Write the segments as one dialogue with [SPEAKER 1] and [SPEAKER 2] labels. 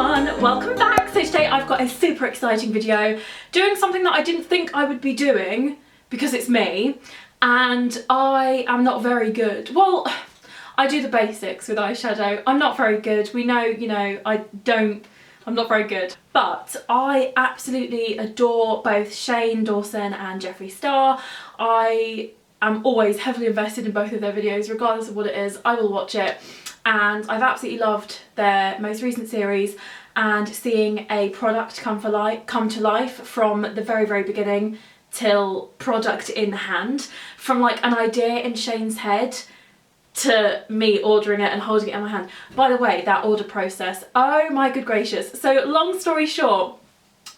[SPEAKER 1] everyone, welcome back. So today I've got a super exciting video doing something that I didn't think I would be doing because it's me and I am not very good. Well, I do the basics with eyeshadow. I'm not very good. We know, I'm not very good. But I absolutely adore both Shane Dawson and Jeffree Star. I am always heavily invested in both of their videos, regardless of what it is, I will watch it. And I've absolutely loved their most recent series, and seeing a product come to life from the very beginning till product in hand, from like an idea in Shane's head to me ordering it and holding it in my hand. By the way, that order process, oh my good gracious. So long story short,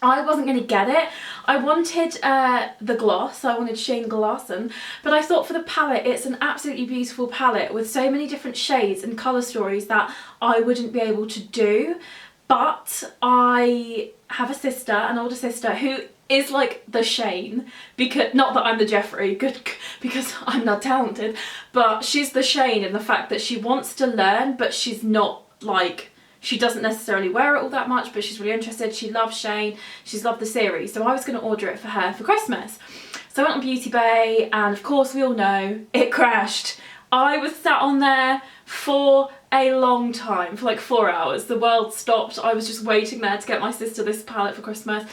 [SPEAKER 1] I wasn't going to get it. I wanted the gloss, I wanted Shane Dawson, but I thought for the palette, it's an absolutely beautiful palette with so many different shades and colour stories that I wouldn't be able to do. But I have a sister, an older sister, who is like the Shane, because not that I'm the Jeffree, good, because I'm not talented, but she's the Shane in the fact that she wants to learn, but she's not like, she doesn't necessarily wear it all that much, but she's really interested. She loves Shane, she's loved the series, so I was going to order it for her for Christmas. So I went on Beauty Bay, and of course we all know it crashed. I was sat on there for a long time, for like 4 hours. The world stopped. I was just waiting there to get my sister this palette for Christmas.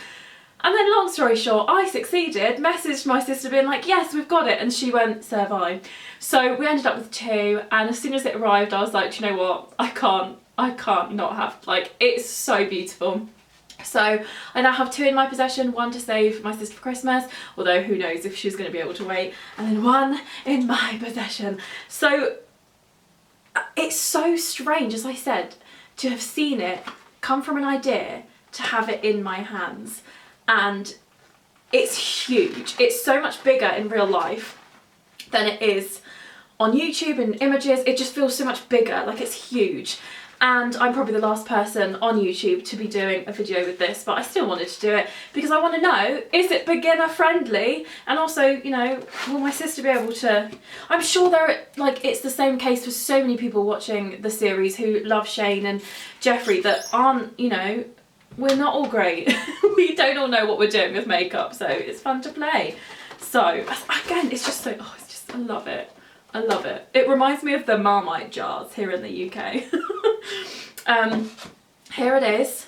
[SPEAKER 1] And then long story short, I succeeded, messaged my sister being like, yes, we've got it. And she went, so have I. So we ended up with 2. And as soon as it arrived, I was like, do you know what? I can't not have, like, it's so beautiful. So I now have 2 in my possession, 1 to save my sister for Christmas, although who knows if she's going to be able to wait, and then 1 in my possession. So it's so strange, as I said, to have seen it come from an idea to have it in my hands. And it's huge. It's so much bigger in real life than it is on YouTube and images. It just feels so much bigger, like it's huge. And I'm probably the last person on YouTube to be doing a video with this, but I still wanted to do it because I want to know, is it beginner friendly? And also, you know, will my sister be able to, I'm sure it's the same case for so many people watching the series who love Shane and Jeffree that aren't, you know, we're not all great. We don't all know what we're doing with makeup, so it's fun to play. So again, it's just so, oh, it's just, I love it. I love it. It reminds me of the Marmite jars here in the UK. Here it is.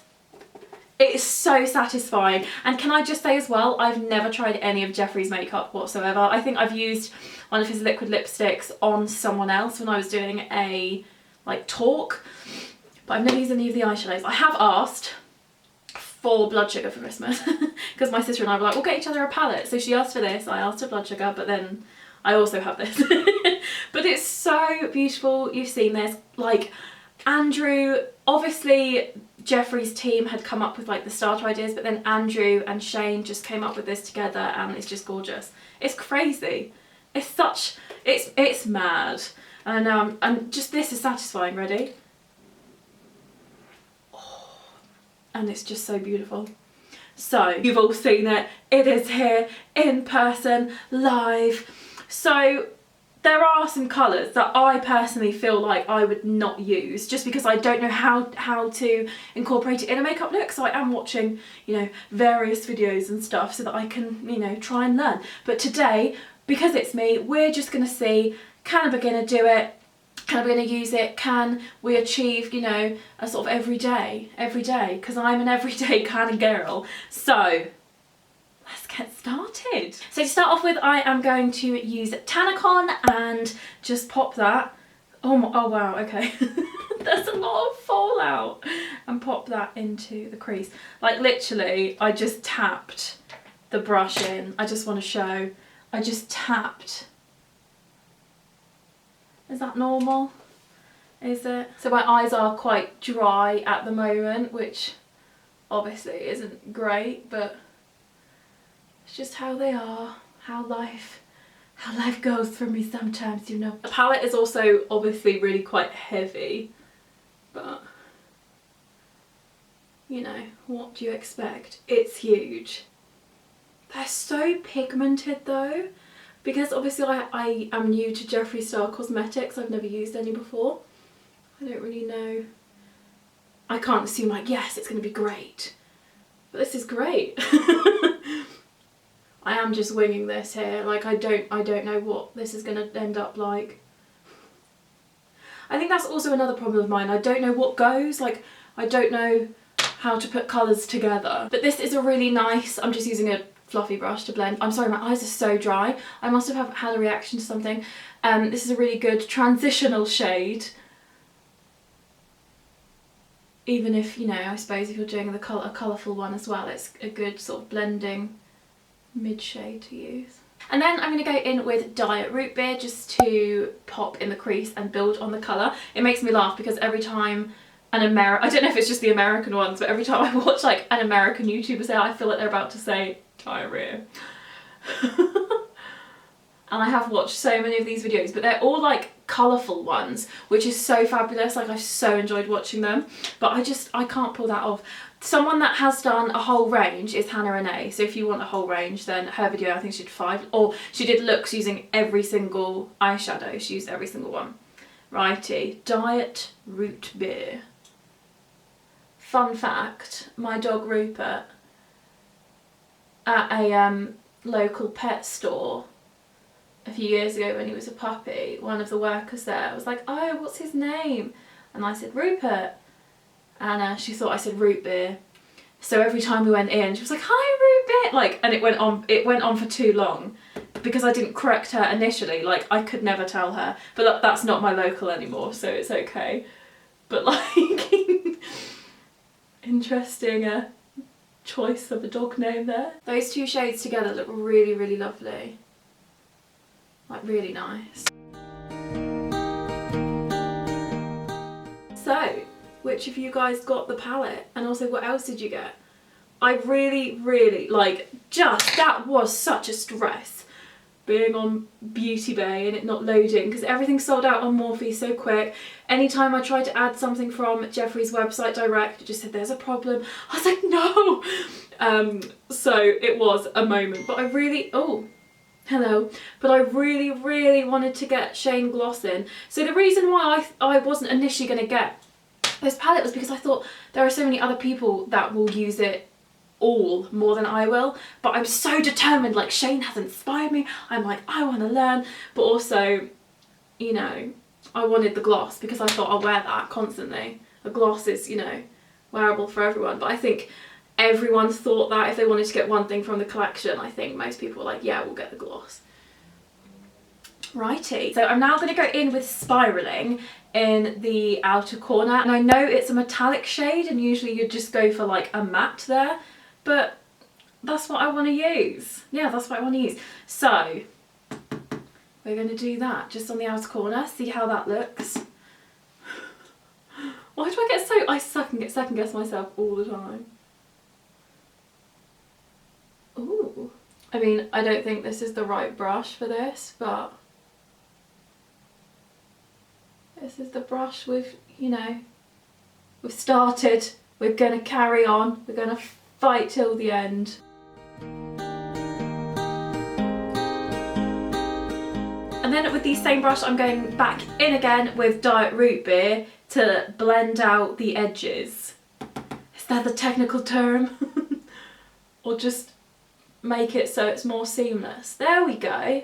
[SPEAKER 1] It is so satisfying. And can I just say as well, I've never tried any of Jeffree's makeup whatsoever. I think I've used one of his liquid lipsticks on someone else when I was doing a like talk, but I've never used any of the eyeshadows. I have asked for blood sugar for Christmas because my sister and I were like, we'll get each other a palette. So she asked for this, I asked for blood sugar, but then I also have this. But it's so beautiful. You've seen this. Like, Andrew, obviously Jeffree's team had come up with like the starter ideas, but then Andrew and Shane just came up with this together and it's just gorgeous. It's crazy. It's such, it's mad. And just this is satisfying. Ready? Oh, and it's just so beautiful. So you've all seen it. It is here in person, live. So there are some colours that I personally feel like I would not use just because I don't know how to incorporate it in a makeup look. So I am watching, you know, various videos and stuff so that I can, you know, try and learn. But today, because it's me, we're just going to see, can a beginner do it? Can a beginner use it? Can we achieve, you know, a sort of everyday? Because I'm an everyday kind of girl. So let's get started. So to start off with, I am going to use Tanacon and just pop that. Oh wow, okay. There's a lot of fallout. And pop that into the crease. Like literally, I just tapped the brush in. I just want to show. I just tapped. Is that normal? Is it? So my eyes are quite dry at the moment, which obviously isn't great, but it's just how they are, how life goes for me sometimes, you know. The palette is also obviously really quite heavy, but you know, what do you expect? It's huge. They're so pigmented though, because obviously I am new to Jeffree Star Cosmetics. I've never used any before. I don't really know I can't assume like, yes, it's going to be great. But this is great. I am just winging this here. Like, I don't know what this is going to end up like. I think that's also another problem of mine. I don't know what goes. Like, I don't know how to put colours together. But this is a really nice, I'm just using a fluffy brush to blend. I'm sorry, my eyes are so dry. I must have had a reaction to something. This is a really good transitional shade. Even if, you know, I suppose if you're doing a colourful one as well, it's a good sort of blending mid shade to use. And then I'm going to go in with Diet Root Beer just to pop in the crease and build on the colour. It makes me laugh because every time I don't know if it's just the American ones, but every time I watch like an American YouTuber say, I feel like they're about to say diarrhea. And I have watched so many of these videos, but they're all like colourful ones, which is so fabulous. Like, I've so enjoyed watching them, but I can't pull that off. Someone that has done a whole range is Hannah Renee, so if you want a whole range, then her video, I think she did 5, or she did looks using every single eyeshadow. She used every single one. Righty, Diet Root Beer. Fun fact, my dog Rupert, at a local pet store a few years ago when he was a puppy, one of the workers there was like, oh, what's his name? And I said, Rupert. And she thought I said root beer. So every time we went in, she was like, hi, root beer. Like, and it went on for too long because I didn't correct her initially. Like, I could never tell her, but that's not my local anymore, so it's okay. But like, interesting choice of a dog name there. Those two shades together look really, really lovely. Like, really nice. So, which of you guys got the palette? And also, what else did you get? I really, really, like, that was such a stress being on Beauty Bay and it not loading because everything sold out on Morphe so quick. Anytime I tried to add something from Jeffree's website direct, it just said there's a problem. I was like, no! So it was a moment, but I really, hello, but I really, really wanted to get Shane Gloss in. So the reason why I wasn't initially going to get this palette was because I thought there are so many other people that will use it all more than I will, but I'm so determined. Like, Shane has inspired me. I'm like, I want to learn, but also, you know, I wanted the gloss because I thought I'll wear that constantly. A gloss is, you know, wearable for everyone, but I think everyone thought that if they wanted to get one thing from the collection, I think most people were like, yeah, we'll get the gloss. Righty. So I'm now going to go in with Spiraling in the outer corner, and I know it's a metallic shade and usually you'd just go for like a matte there, but that's what I want to use. Yeah, that's what I want to use. So we're going to do that just on the outer corner, see how that looks. Why do I get so, I second guess myself all the time. Ooh. I mean, I don't think this is the right brush for this, but this is the brush we've, you know, we've started. We're going to carry on. We're going to fight till the end. And then with the same brush, I'm going back in again with Diet Root Beer to blend out the edges. Is that the technical term? Or just make it so it's more seamless. There we go.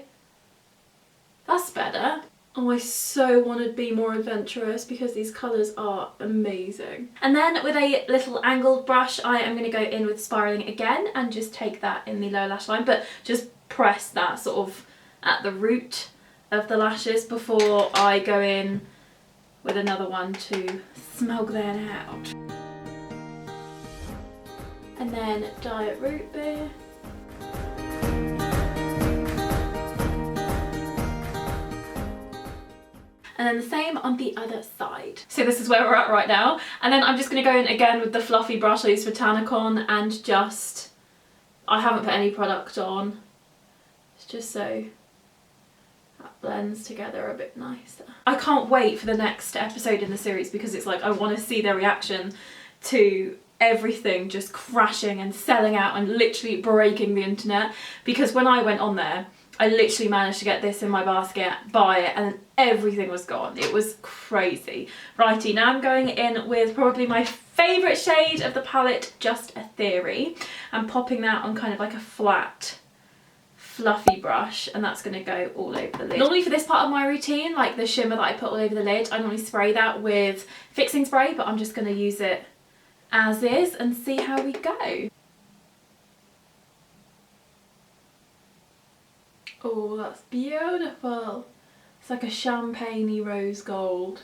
[SPEAKER 1] That's better. Oh, I so want to be more adventurous because these colours are amazing. And then with a little angled brush, I am going to go in with Spiraling again and just take that in the lower lash line, but just press that sort of at the root of the lashes before I go in with another one to smug that out. And then Diet Root Beer. And then the same on the other side. So this is where we're at right now. And then I'm just going to go in again with the fluffy brush I used for Tanacon and just, I haven't put any product on. It's just so that blends together a bit nicer. I can't wait for the next episode in the series because it's like I want to see their reaction to everything just crashing and selling out and literally breaking the internet. Because when I went on there, I literally managed to get this in my basket, buy it, and everything was gone. It was crazy. Righty, now I'm going in with probably my favourite shade of the palette, Just a Theory. I'm popping that on kind of like a flat, fluffy brush, and that's going to go all over the lid. Normally for this part of my routine, like the shimmer that I put all over the lid, I normally spray that with fixing spray, but I'm just going to use it as is and see how we go. Oh, that's beautiful. It's like a champagne-y rose gold.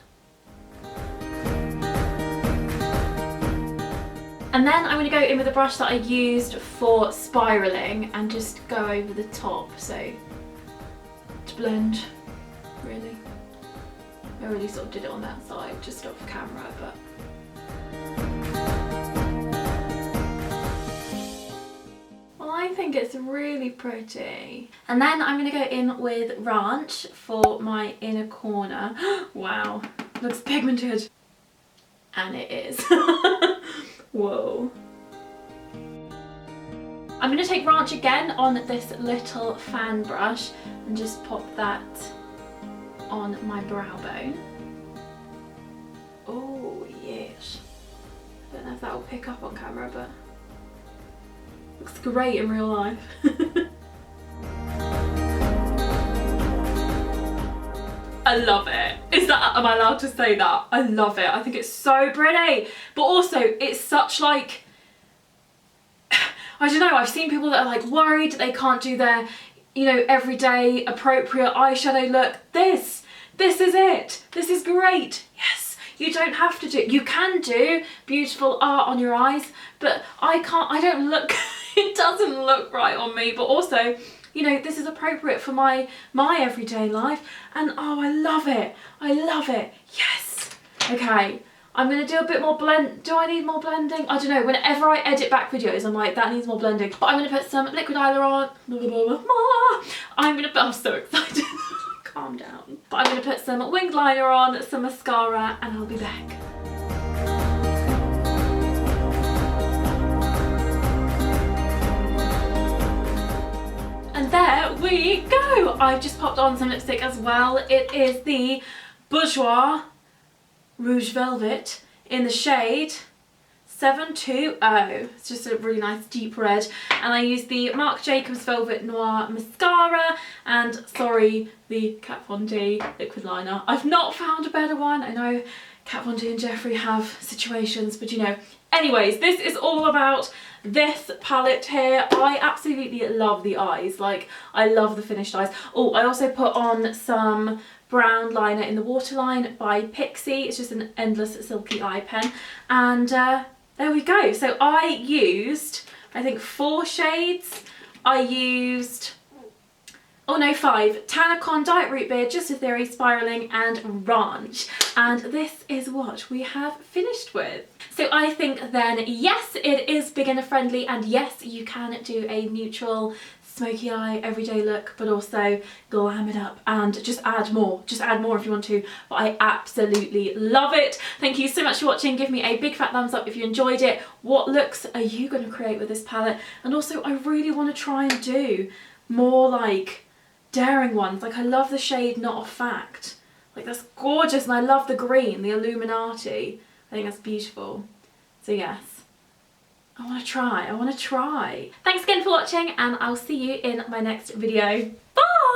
[SPEAKER 1] And then I'm going to go in with a brush that I used for spiralling and just go over the top, so to blend, really. I really sort of did it on that side, just off camera, but... I think it's really pretty. And then I'm going to go in with Ranch for my inner corner. Wow, looks pigmented. And it is. Whoa. I'm going to take Ranch again on this little fan brush and just pop that on my brow bone. Oh yes. I don't know if that will pick up on camera, but looks great in real life. I love it. Am I allowed to say that? I love it. I think it's so pretty. But also, it's such like, I don't know, I've seen people that are like worried they can't do their, you know, everyday appropriate eyeshadow look. This is it. This is great. Yes. You don't have to do, you can do beautiful art on your eyes, but I don't look, it doesn't look right on me, but also, you know, this is appropriate for my everyday life, and oh, I love it. I love it. Yes. Okay, I'm going to do a bit more blend. Do I need more blending? I don't know. Whenever I edit back videos, I'm like, that needs more blending. But I'm going to put some liquid eyeliner on. I'm so excited. Calm down. But I'm going to put some winged liner on, some mascara, and I'll be back. And there we go. I've just popped on some lipstick as well. It is the Bourjois Rouge Velvet in the shade 720. It's just a really nice deep red, and I used the Marc Jacobs Velvet Noir mascara and, sorry, the Kat Von D liquid liner. I've not found a better one. I know Kat Von D and Jeffree have situations, but you know. Anyways, this is all about this palette here. I absolutely love the eyes. Like, I love the finished eyes. Oh, I also put on some brown liner in the Waterline by Pixie. It's just an endless silky eye pen, and there we go. So I used, I think, 4 shades. I used, oh no, 5. Tanacon, Diet Root Beer, Just a Theory, Spiraling, and Ranch. And this is what we have finished with. So I think then, yes, it is beginner friendly, and yes, you can do a neutral smoky eye everyday look, but also glam it up and just add more. Just add more if you want to, but I absolutely love it. Thank you so much for watching. Give me a big fat thumbs up if you enjoyed it. What looks are you going to create with this palette? And also, I really want to try and do more like daring ones. Like, I love the shade Not a Fact. Like, that's gorgeous, and I love the green, the Illuminati. I think that's beautiful. So yes, I want to try. Thanks again for watching, and I'll see you in my next video. Bye!